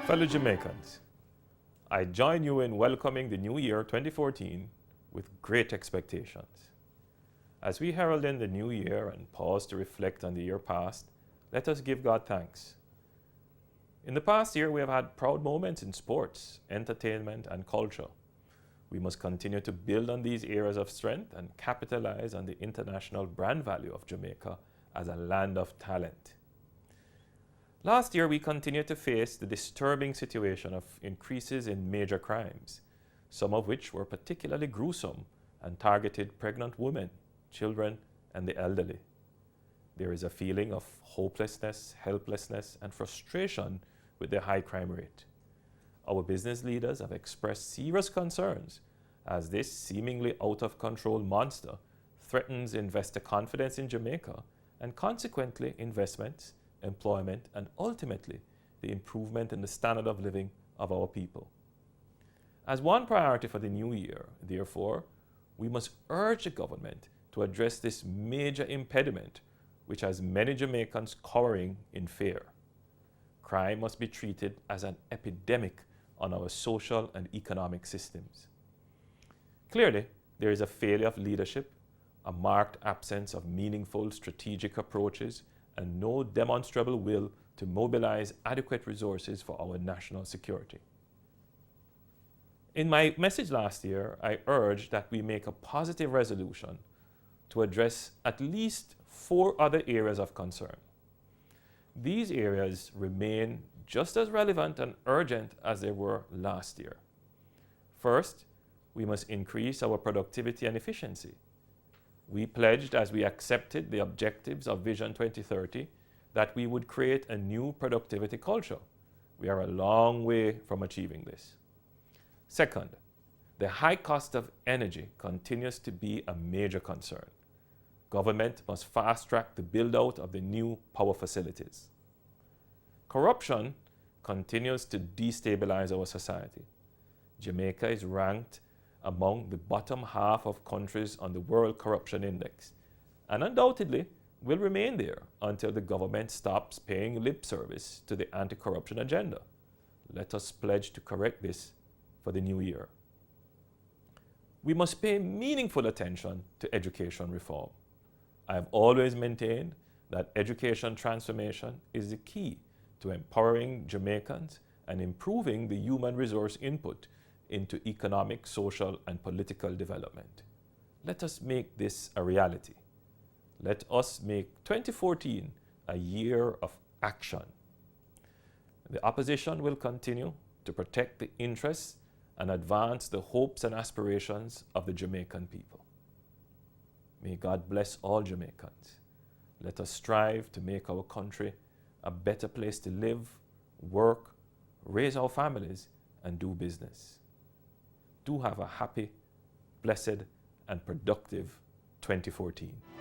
Fellow Jamaicans, I join you in welcoming the new year 2014 with great expectations. As we herald in the new year and pause to reflect on the year past, let us give God thanks. In the past year, we have had proud moments in sports, entertainment, and culture. We must continue to build on these areas of strength and capitalize on the international brand value of Jamaica as a land of talent. Last year, we continued to face the disturbing situation of increases in major crimes, some of which were particularly gruesome and targeted pregnant women, children, and the elderly. There is a feeling of hopelessness, helplessness, and frustration with the high crime rate. Our business leaders have expressed serious concerns as this seemingly out-of-control monster threatens investor confidence in Jamaica and consequently investments, employment, and ultimately the improvement in the standard of living of our people. As one priority for the new year, therefore, we must urge the government to address this major impediment which has many Jamaicans cowering in fear. Crime must be treated as an epidemic on our social and economic systems. Clearly, there is a failure of leadership, a marked absence of meaningful strategic approaches, and no demonstrable will to mobilize adequate resources for our national security. In my message last year, I urged that we make a positive resolution to address at least 4 other areas of concern. These areas remain just as relevant and urgent as they were last year. First, we must increase our productivity and efficiency. We pledged, as we accepted the objectives of Vision 2030, that we would create a new productivity culture. We are a long way from achieving this. Second, the high cost of energy continues to be a major concern. Government must fast-track the build-out of the new power facilities. Corruption continues to destabilize our society. Jamaica is ranked among the bottom half of countries on the World Corruption Index, and undoubtedly will remain there until the government stops paying lip service to the anti-corruption agenda. Let us pledge to correct this for the new year. We must pay meaningful attention to education reform. I have always maintained that education transformation is the key to empowering Jamaicans and improving the human resource input into economic, social, and political development. Let us make this a reality. Let us make 2014 a year of action. The opposition will continue to protect the interests and advance the hopes and aspirations of the Jamaican people. May God bless all Jamaicans. Let us strive to make our country a better place to live, work, raise our families, and do business. Do have a happy, blessed, and productive 2014.